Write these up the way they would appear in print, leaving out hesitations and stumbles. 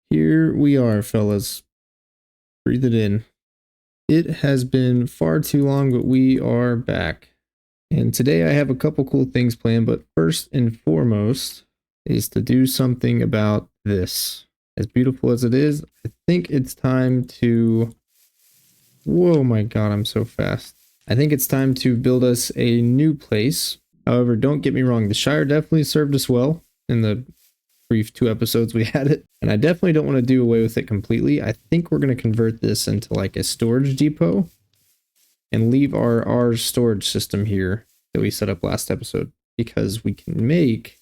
Here we are, fellas. Breathe it in. It has been far too long, but we are back. And today I have a couple cool things planned, but first and foremost is to do something about this. As beautiful as it is, I think it's time to... Whoa, my god, I'm so fast. I think it's time to build us a new place. However, don't get me wrong, the Shire definitely served us well in the brief 2 episodes we had it, and I definitely don't want to do away with it completely. I think we're going to convert this into like a storage depot and leave our storage system here that we set up last episode, because we can make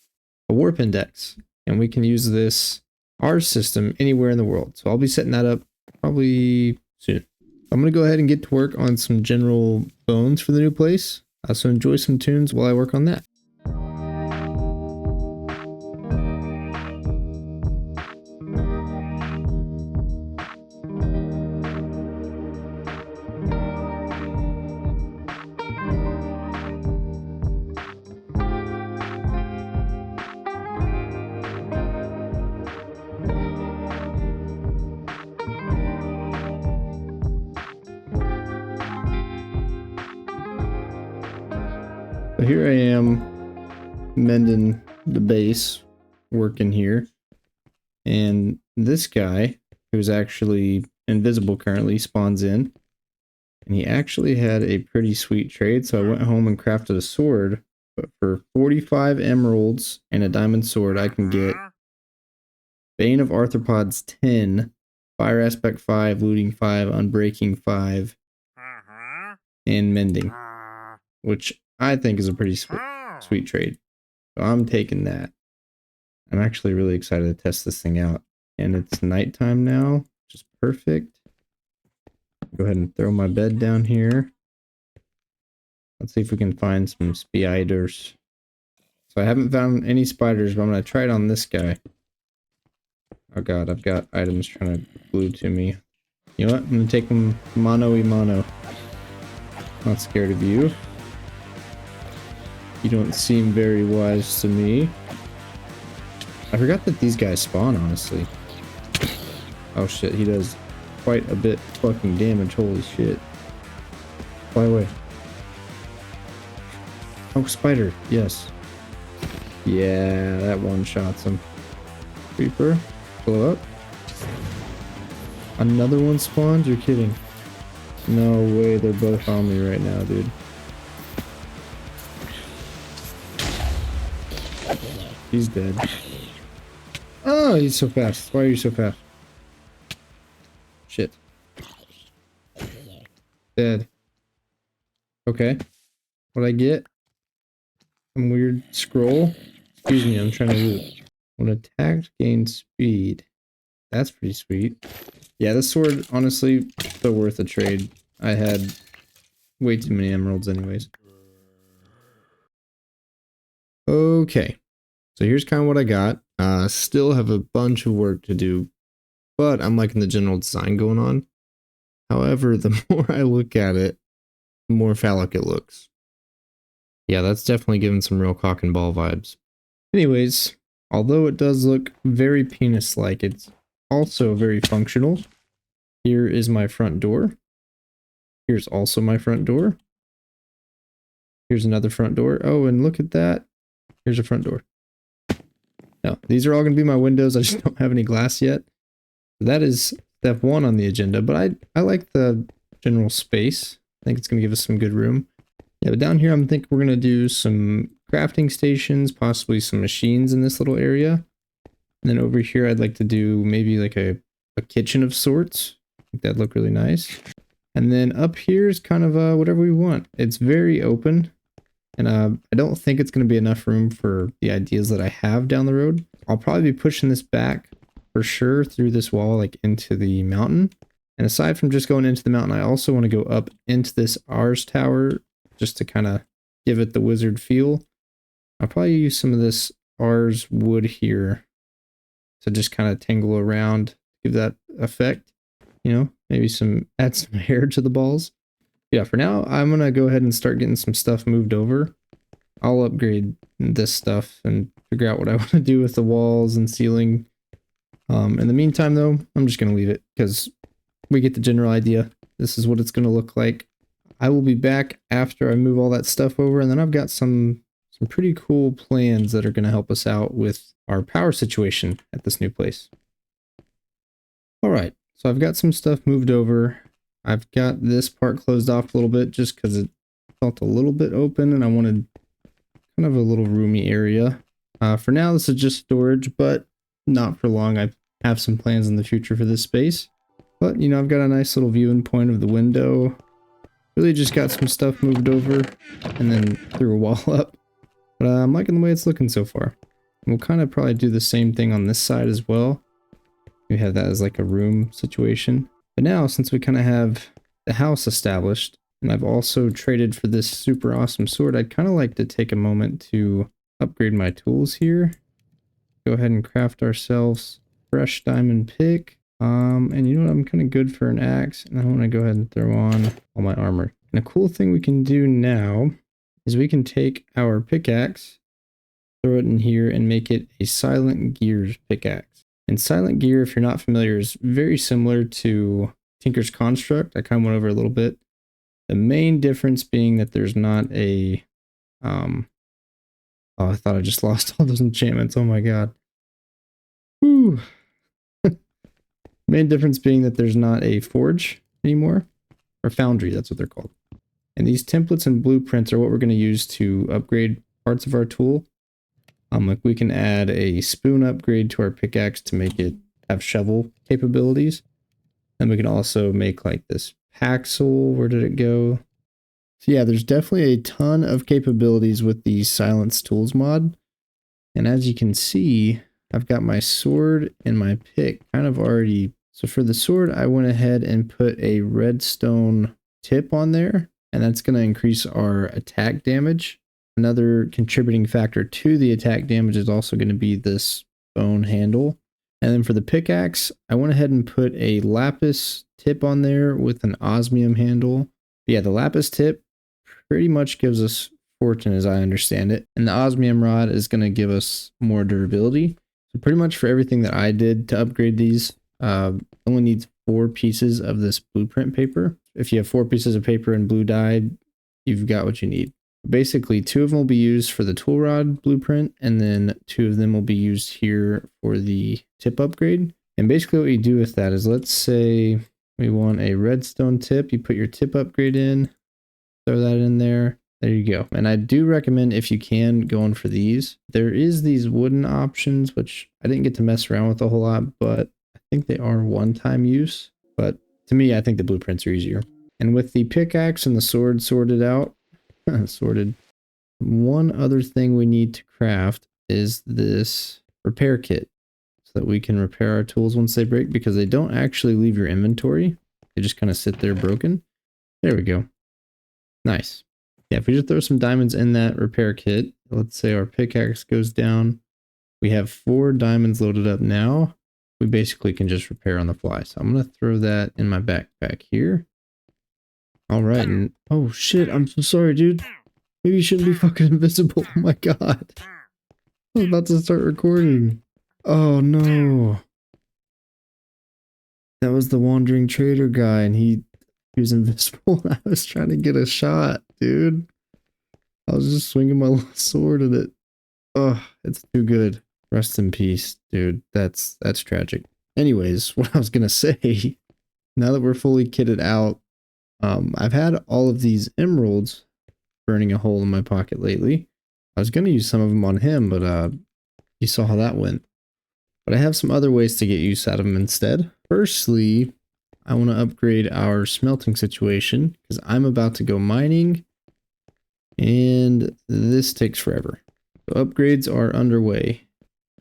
a warp index and we can use this our system anywhere in the world. So I'll be setting that up probably soon. I'm going to go ahead and get to work on some general bones for the new place. So enjoy some tunes while I work on that. So here I am mending the base, working here, and this guy, who's actually invisible currently, spawns in, and he actually had a pretty sweet trade, so I went home and crafted a sword. But for 45 emeralds and a diamond sword, I can get Bane of Arthropods 10, Fire Aspect 5, Looting 5, Unbreaking 5, and Mending, which I think is a pretty sweet trade. So I'm taking that. I'm actually really excited to test this thing out. And it's nighttime now, which is perfect. Go ahead and throw my bed down here. Let's see if we can find some spiders. So I haven't found any spiders, but I'm going to try it on this guy. Oh god, I've got items trying to glue to me. You know what? I'm going to take them mano-y-mano. Not scared of you. You don't seem very wise to me. I forgot that these guys spawn, honestly. Oh shit, he does quite a bit fucking damage, holy shit. Fly away. Oh, spider, yes. Yeah, that one-shots him. Creeper, blow up. Another one spawned? You're kidding. No way, they're both on me right now, dude. He's dead. Oh, he's so fast. Why are you so fast? Shit. Dead. Okay. What'd I get? Some weird scroll. Excuse me, I'm trying to loot. When attacked, gain speed. That's pretty sweet. Yeah, this sword, honestly, so worth a trade. I had way too many emeralds anyways. Okay. So here's kind of what I got. Still have a bunch of work to do, but I'm liking the general design going on. However, the more I look at it, the more phallic it looks. Yeah, that's definitely giving some real cock and ball vibes. Anyways, although it does look very penis-like, it's also very functional. Here is my front door. Here's also my front door. Here's another front door. Oh, and look at that. Here's a front door. No, these are all going to be my windows. I just don't have any glass yet. That is step 1 on the agenda, but I like the general space. I think it's going to give us some good room. Yeah, but down here I think we're going to do some crafting stations, possibly some machines in this little area. And then over here I'd like to do maybe like a kitchen of sorts. I think that'd look really nice. And then up here is kind of whatever we want. It's very open. And I don't think it's going to be enough room for the ideas that I have down the road. I'll probably be pushing this back for sure through this wall, like into the mountain. And aside from just going into the mountain, I also want to go up into this Ars tower just to kind of give it the wizard feel. I'll probably use some of this Ars wood here to just kind of tangle around, give that effect. You know, maybe add some hair to the balls. Yeah, for now, I'm going to go ahead and start getting some stuff moved over. I'll upgrade this stuff and figure out what I want to do with the walls and ceiling In the meantime, though, I'm just going to leave it because we get the general idea. This is what it's going to look like. I will be back after I move all that stuff over, and then I've got some pretty cool plans that are going to help us out with our power situation at this new place. All right, so I've got some stuff moved over. I've got this part closed off a little bit just because it felt a little bit open and I wanted kind of a little roomy area. For now, this is just storage, but not for long. I have some plans in the future for this space. But, you know, I've got a nice little viewing point of the window. Really just got some stuff moved over and then threw a wall up. But I'm liking the way it's looking so far. We'll kind of probably do the same thing on this side as well. We have that as like a room situation. But now, since we kind of have the house established, and I've also traded for this super awesome sword, I'd kind of like to take a moment to upgrade my tools here. Go ahead and craft ourselves fresh diamond pick. And you know what? I'm kind of good for an axe, and I want to go ahead and throw on all my armor. And a cool thing we can do now is we can take our pickaxe, throw it in here, and make it a silent gears pickaxe. And silent gear, if you're not familiar, is very similar to Tinker's Construct. I kind of went over a little bit. The main difference being that there's not a oh, I thought I just lost all those enchantments. Oh my god. Whew. Main difference being that there's not a forge anymore, or foundry, that's what they're called. And these templates and blueprints are what we're going to use to upgrade parts of our tool. Like we can add a spoon upgrade to our pickaxe to make it have shovel capabilities. And we can also make like this paxel. Where did it go? So yeah, there's definitely a ton of capabilities with the Silence Tools mod. And as you can see, I've got my sword and my pick kind of already. So for the sword, I went ahead and put a redstone tip on there, and that's going to increase our attack damage. Another contributing factor to the attack damage is also going to be this bone handle. And then for the pickaxe, I went ahead and put a lapis tip on there with an osmium handle. But yeah, the lapis tip pretty much gives us fortune as I understand it. And the osmium rod is going to give us more durability. So pretty much for everything that I did to upgrade these, only needs 4 pieces of this blueprint paper. If you have 4 pieces of paper and blue dye, you've got what you need. Basically, 2 of them will be used for the tool rod blueprint, and then 2 of them will be used here for the tip upgrade. And basically what you do with that is, let's say we want a redstone tip. You put your tip upgrade in, throw that in there. There you go. And I do recommend, if you can, going for these. There is these wooden options, which I didn't get to mess around with a whole lot, but I think they are one-time use. But to me, I think the blueprints are easier. And with the pickaxe and the sword sorted out, sorted. One other thing we need to craft is this repair kit so that we can repair our tools once they break, because they don't actually leave your inventory. They just kind of sit there broken. There we go. Nice. Yeah, if we just throw some diamonds in that repair kit, let's say our pickaxe goes down. We have 4 diamonds loaded up now. We basically can just repair on the fly. So I'm going to throw that in my backpack here. All right, and oh shit, I'm so sorry, dude. Maybe you shouldn't be fucking invisible. Oh my god. I was about to start recording. Oh no. That was the wandering trader guy, and he was invisible. I was trying to get a shot, dude. I was just swinging my little sword at it. Oh, it's too good. Rest in peace, dude. That's tragic. Anyways, what I was gonna say, now that we're fully kitted out, I've had all of these emeralds burning a hole in my pocket lately. I was going to use some of them on him, but you saw how that went. But I have some other ways to get use out of them instead. Firstly, I want to upgrade our smelting situation because I'm about to go mining, and this takes forever. So upgrades are underway.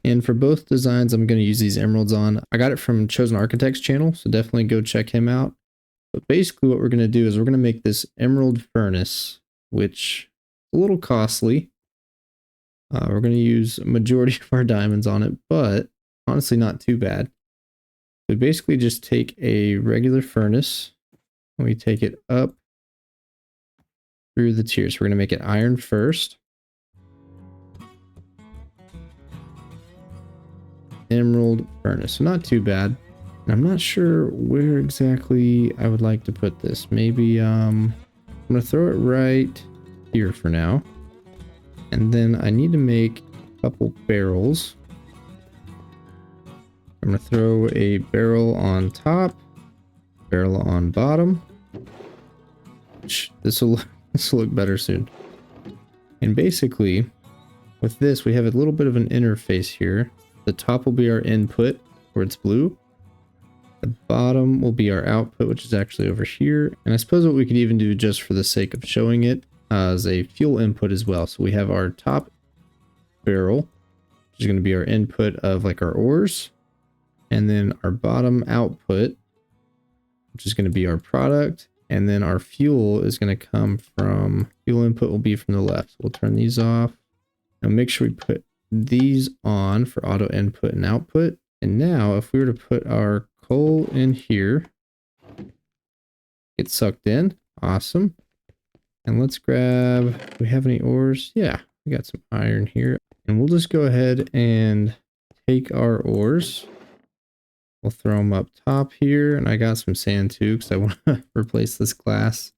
And for both designs, I'm going to use these emeralds on. I got it from Chosen Architect's channel, so definitely go check him out. But basically what we're going to do is we're going to make this emerald furnace, which is a little costly. We're going to use a majority of our diamonds on it, but honestly not too bad. We basically just take a regular furnace and we take it up through the tiers. We're going to make it iron first. emerald furnace. So not too bad. And I'm not sure where exactly I would like to put this. Maybe I'm gonna throw it right here for now. And then I need to make a couple barrels. I'm gonna throw a barrel on top, barrel on bottom. This will look better soon. And basically, with this, we have a little bit of an interface here. The top will be our input, where it's blue. The bottom will be our output, which is actually over here. And I suppose what we could even do, just for the sake of showing it, is a fuel input as well. So we have our top barrel, which is going to be our input of like our ores. And then our bottom output, which is going to be our product. And then our fuel is going to come from, fuel input will be from the left. So we'll turn these off. And make sure we put these on for auto input and output. And now if we were to put our coal in here, get sucked in. Awesome. And let's grab, do we have any ores? Yeah, we got some iron here. And we'll just go ahead and take our ores. We'll throw them up top here. And I got some sand too, because I want to replace this glass.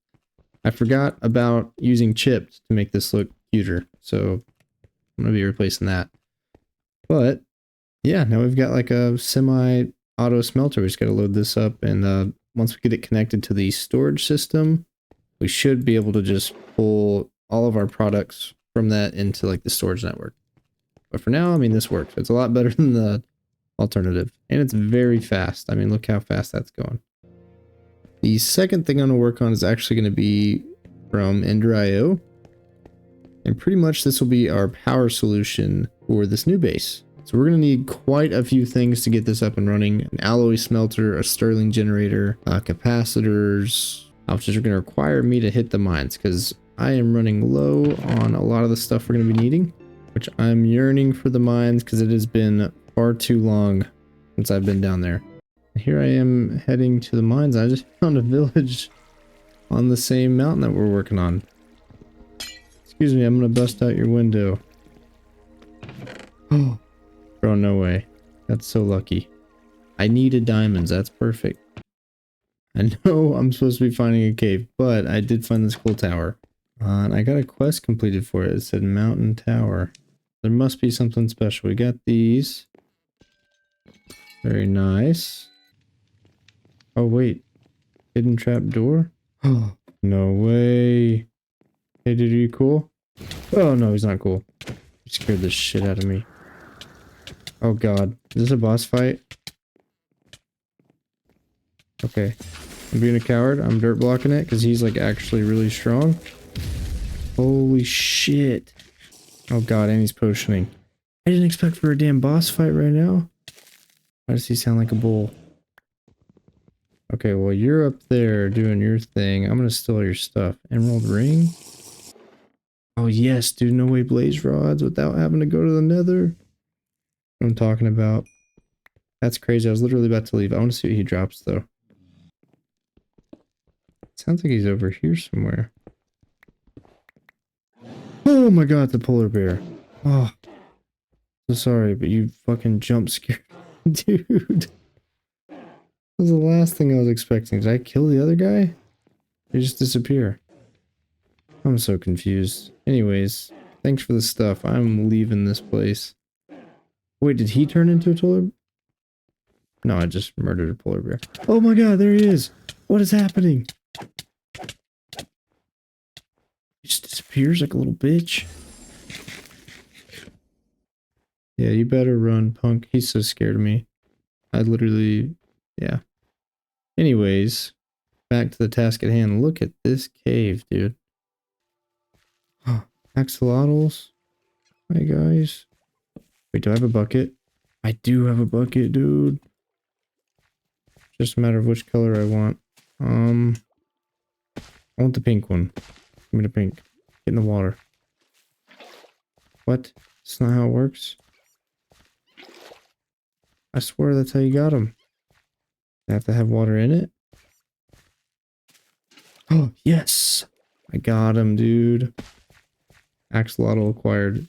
I forgot about using chips to make this look cuter. So I'm going to be replacing that. But yeah, now we've got like a semi-auto smelter. We just got to load this up. And once we get it connected to the storage system, we should be able to just pull all of our products from that into like the storage network. But for now, I mean, this works. It's a lot better than the alternative. And it's very fast. I mean, look how fast that's going. The second thing I'm going to work on is actually going to be from Ender.io. And pretty much this will be our power solution for this new base. So we're going to need quite a few things to get this up and running. An alloy smelter, a Stirling generator, capacitors, which is going to require me to hit the mines because I am running low on a lot of the stuff we're going to be needing, which I'm yearning for the mines because it has been far too long since I've been down there. Here I am heading to the mines. I just found a village on the same mountain that we're working on. Excuse me, I'm going to bust out your window. Oh, bro, no way. That's so lucky. I needed diamonds. That's perfect. I know I'm supposed to be finding a cave, but I did find this cool tower. And I got a quest completed for it. It said Mountain Tower. There must be something special. We got these. Very nice. Oh, wait. Hidden trap door? Oh, no way. Hey, dude, are you cool? Oh, no, he's not cool. He scared the shit out of me. Oh, God. Is this a boss fight? Okay. I'm being a coward. I'm dirt blocking it because he's like actually really strong. Holy shit. Oh god, and he's potioning. I didn't expect for a damn boss fight right now. Why does he sound like a bull? Okay, well you're up there doing your thing. I'm gonna steal your stuff. Emerald ring? Oh yes, dude, no way blaze rods without having to go to the nether. What I'm talking about. That's crazy. I was literally about to leave. I want to see what he drops though. Sounds like he's over here somewhere. Oh my god, the polar bear. Oh. So sorry, but you fucking jump scared me, dude. That was the last thing I was expecting. Did I kill the other guy? Did he just disappear? I'm so confused. Anyways, thanks for the stuff. I'm leaving this place. Wait, did he turn into a polar bear? No, I just murdered a polar bear. Oh my god, there he is. What is happening? He just disappears like a little bitch. Yeah, you better run, punk. He's so scared of me. I literally... yeah. Anyways, back to the task at hand. Look at this cave, dude. Axolotls. Hi, guys. Wait, do I have a bucket? I do have a bucket, dude. Just a matter of which color I want. I want the pink one. Give me the pink. Get in the water. What? That's not how it works. I swear that's how you got them. I have to have water in it? Oh, yes! I got him, dude. Axolotl acquired.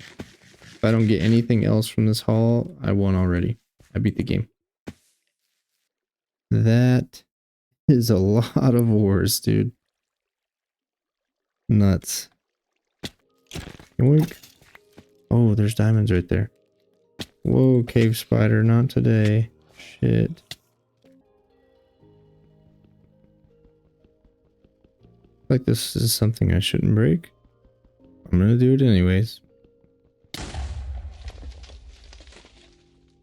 If I don't get anything else from this haul, I won already. I beat the game. That is a lot of ores, dude. Nuts. Yoink. Oh, there's diamonds right there. Whoa, cave spider, not today. Shit. Like this is something I shouldn't break. I'm gonna do it anyways.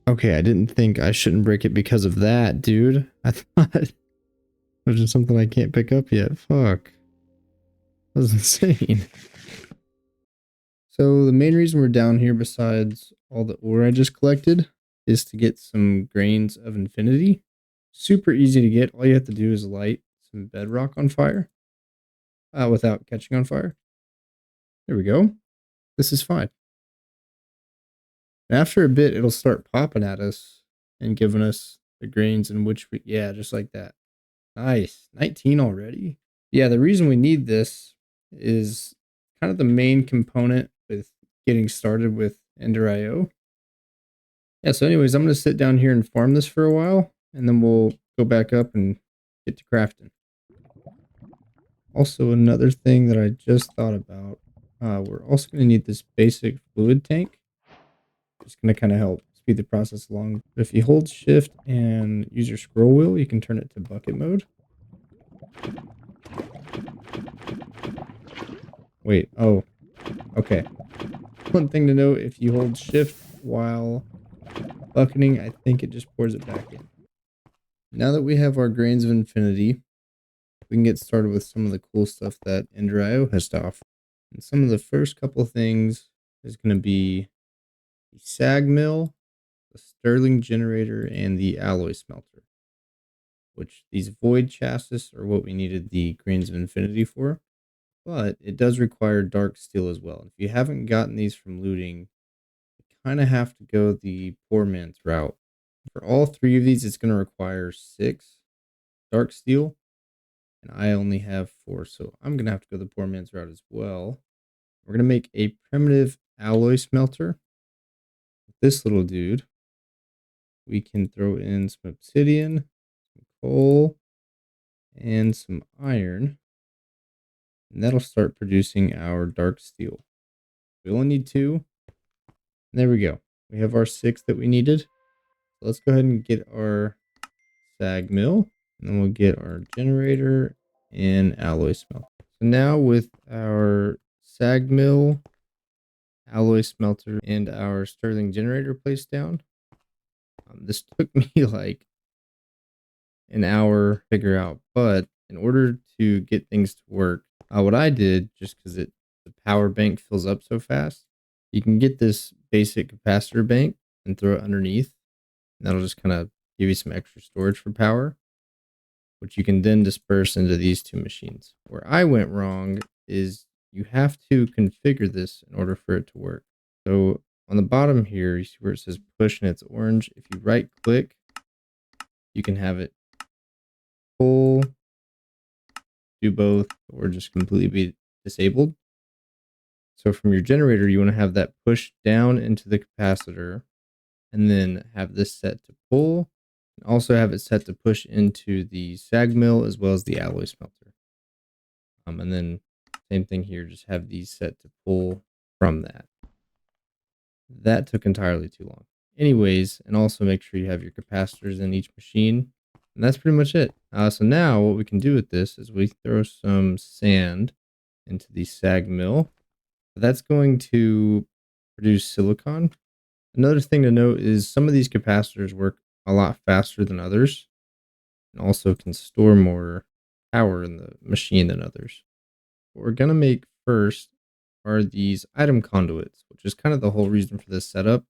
Okay, I didn't think I shouldn't break it because of that, dude. I thought it was just something I can't pick up yet. Fuck. That was insane. So the main reason we're down here, besides all the ore I just collected, is to get some grains of infinity. Super easy to get. All you have to do is light some bedrock on fire without catching on fire. There we go. This is fine. And after a bit, it'll start popping at us and giving us the grains in which we, yeah, just like that. Nice. 19 already. Yeah, the reason we need this is kind of the main component with getting started with Ender.io. Yeah, so anyways, I'm going to sit down here and farm this for a while, and then we'll go back up and get to crafting. Also, another thing that I just thought about, we're also going to need this basic fluid tank. It's going to kind of help speed the process along. If you hold shift and use your scroll wheel, you can turn it to bucket mode. Wait, oh, okay. One thing to note, if you hold shift while bucketing, I think it just pours it back in. Now that we have our grains of infinity, we can get started with some of the cool stuff that Ender.io has to offer. And some of the first couple things is going to be the sag mill, the sterling generator, and the alloy smelter. Which these void chassis are what we needed the grains of infinity for. But it does require dark steel as well. If you haven't gotten these from looting, you kind of have to go the poor man's route. For all three of these, it's going to require 6 dark steel. And I only have 4, so I'm going to have to go the poor man's route as well. We're going to make a primitive alloy smelter. With this little dude, we can throw in some obsidian, some coal, and some iron. And that'll start producing our dark steel. We only need 2. And there we go. We have our 6 that we needed. So let's go ahead and get our sag mill. And then we'll get our generator and alloy smelter. So now with our sag mill, alloy smelter, and our sterling generator placed down, this took me like an hour to figure out. But in order to get things to work, what I did, just because the power bank fills up so fast, you can get this basic capacitor bank and throw it underneath. And that'll just kind of give you some extra storage for power, which you can then disperse into these 2 machines. Where I went wrong is you have to configure this in order for it to work. So on the bottom here, you see where it says push and it's orange. If you right click, you can have it pull, do both, or just completely be disabled. So from your generator, you want to have that push down into the capacitor and then have this set to pull. And also have it set to push into the sag mill as well as the alloy smelter. And then same thing here, just have these set to pull from that. That took entirely too long. Anyways, and also make sure you have your capacitors in each machine. And that's pretty much it. So now what we can do with this is we throw some sand into the sag mill. That's going to produce silicon. Another thing to note is some of these capacitors work a lot faster than others and also can store more power in the machine than others. What we're going to make first are these item conduits, which is kind of the whole reason for this setup,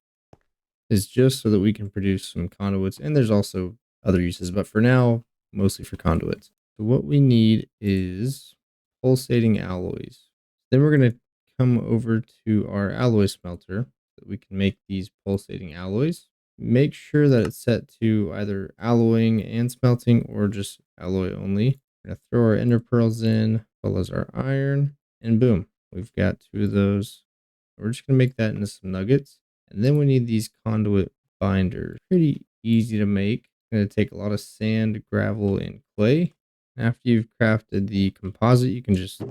is just so that we can produce some conduits. And there's also other uses, but for now, mostly for conduits. So what we need is pulsating alloys. Then we're going to come over to our alloy smelter so that we can make these pulsating alloys. Make sure that it's set to either alloying and smelting or just alloy only. We're going to throw our ender pearls in, as well as our iron, and boom, we've got 2 of those. We're just going to make that into some nuggets. And then we need these conduit binders. Pretty easy to make. It's going to take a lot of sand, gravel, and clay. After you've crafted the composite, you can just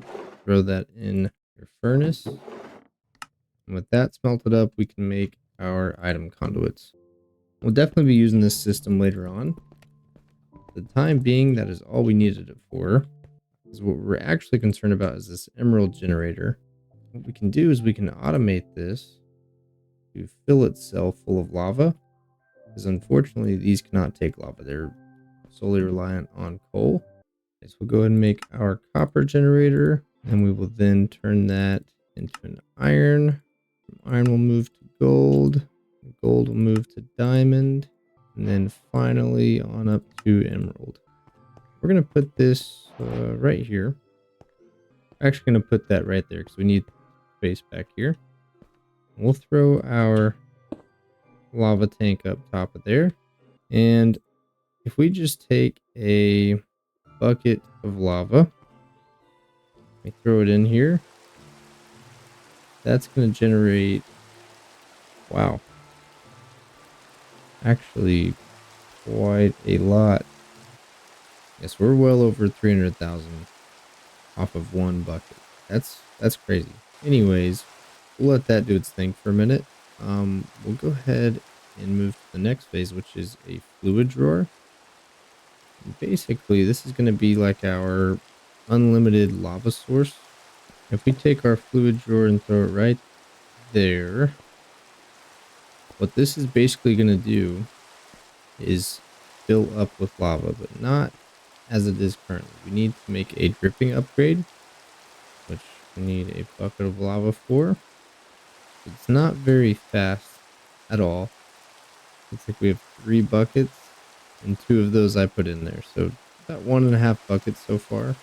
throw that in your furnace. And with that smelted up, we can make our item conduits. We'll definitely be using this system later on. For the time being, that is all we needed it for. Because what we're actually concerned about is this emerald generator. What we can do is we can automate this to fill itself full of lava. Because unfortunately, these cannot take lava. They're solely reliant on coal. Okay, so we'll go ahead and make our copper generator. And we will then turn that into an iron. From iron will move to gold. Gold will move to diamond. And then finally on up to emerald. We're going to put this right here. I'm actually going to put that right there because we need space back here. We'll throw our lava tank up top of there. And if we just take a bucket of lava, we throw it in here, that's going to generate, wow, actually quite a lot. Yes, we're well over 300,000 off of one bucket. That's crazy. Anyways, we'll let that do its thing for a minute. We'll go ahead and move to the next phase, which is a fluid drawer. And basically, this is going to be like our unlimited lava source. If we take our fluid drawer and throw it right there, what this is basically going to do is fill up with lava, but not as it is currently. We need to make a dripping upgrade, which we need a bucket of lava for. It's not very fast at all. Looks like we have 3 buckets, and 2 of those I put in there. So about 1.5 buckets so far.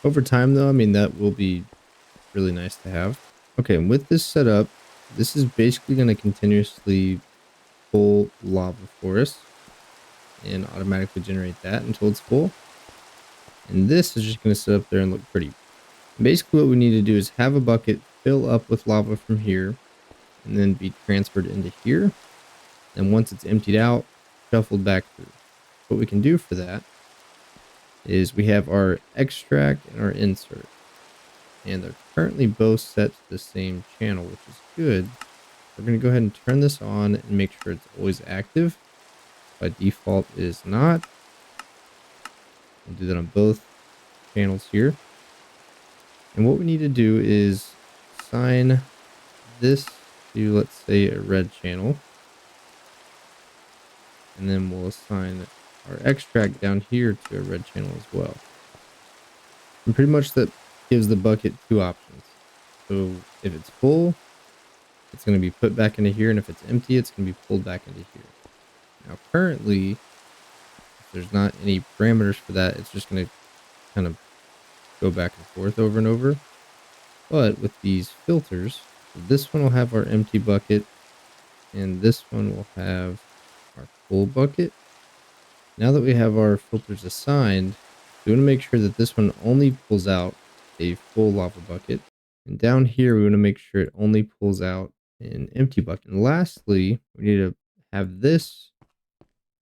Over time though, I mean, that will be really nice to have. Okay, and with this setup, this is basically going to continuously pull lava for us and automatically generate that until it's full. And this is just going to sit up there and look pretty. Basically what we need to do is have a bucket fill up with lava from here and then be transferred into here. And once it's emptied out, shuffled back through. What we can do for that is we have our extract and our insert. And they're currently both set to the same channel, which is good. We're going to go ahead and turn this on and make sure it's always active. By default, it is not. We'll do that on both channels here. And what we need to do is assign this to, let's say, a red channel. And then we'll assign our extract down here to a red channel as well. And pretty much that gives the bucket 2 options. So if it's full, it's going to be put back into here. And if it's empty, it's going to be pulled back into here. Now currently, if there's not any parameters for that, it's just going to kind of go back and forth over and over. But with these filters, this one will have our empty bucket and this one will have our full bucket. Now that we have our filters assigned, we want to make sure that this one only pulls out a full lava bucket. And down here, we want to make sure it only pulls out an empty bucket. And lastly, we need to have this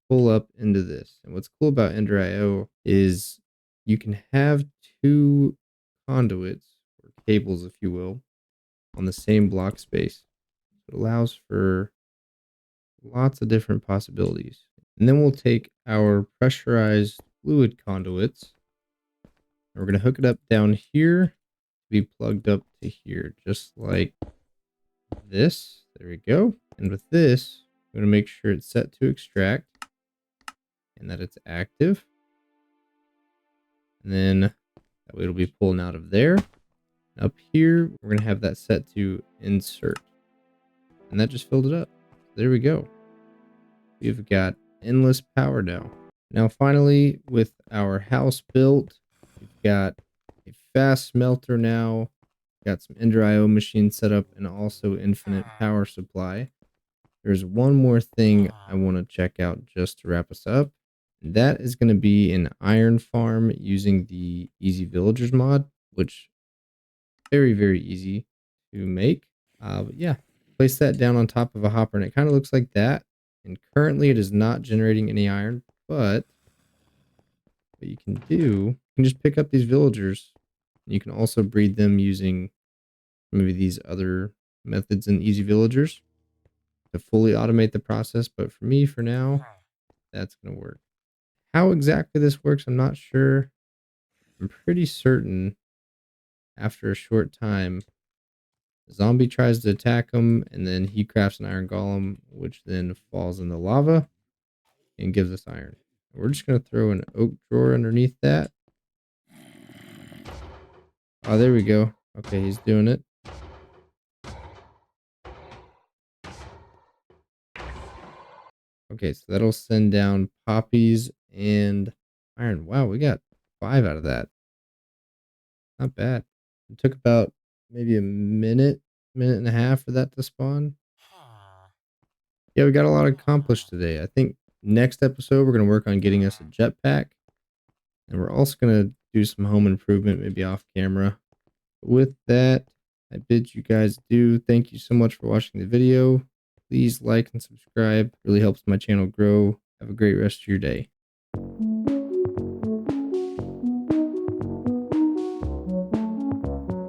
pull up into this. And what's cool about Ender.io is you can have 2 conduits or cables, if you will, on the same block space. It allows for lots of different possibilities. And then we'll take our pressurized fluid conduits and we're going to hook it up down here to be plugged up to here, just like this. There we go. And with this, we're going to make sure it's set to extract and that it's active. And then that way it'll be pulling out of there. Up here, we're going to have that set to insert. And that just filled it up. There we go. We've got endless power now. Now finally, with our house built, we've got a fast smelter now, got some Ender.io machines set up, and also infinite power supply. There's one more thing I want to check out just to wrap us up. And that is going to be an iron farm using the Easy Villagers mod, which is very, very easy to make. But yeah, place that down on top of a hopper, and it kind of looks like that. And currently it is not generating any iron, but what you can do, you can just pick up these villagers. You can also breed them using maybe these other methods in Easy Villagers to fully automate the process. But for me, for now, that's going to work. How exactly this works, I'm not sure. I'm pretty certain after a short time, the zombie tries to attack him, and then he crafts an iron golem, which then falls in the lava and gives us iron. We're just going to throw an oak drawer underneath that. Oh, there we go. Okay, he's doing it. Okay, so that'll send down poppies and iron. Wow, we got 5 out of that. Not bad. It took about maybe a minute and a half for that to spawn. Yeah, we got a lot accomplished today. I think next episode we're going to work on getting us a jetpack. And we're also going to do some home improvement, maybe off camera. With that, I bid you guys adieu. Thank you so much for watching the video. Please like and subscribe. It really helps my channel grow. Have a great rest of your day.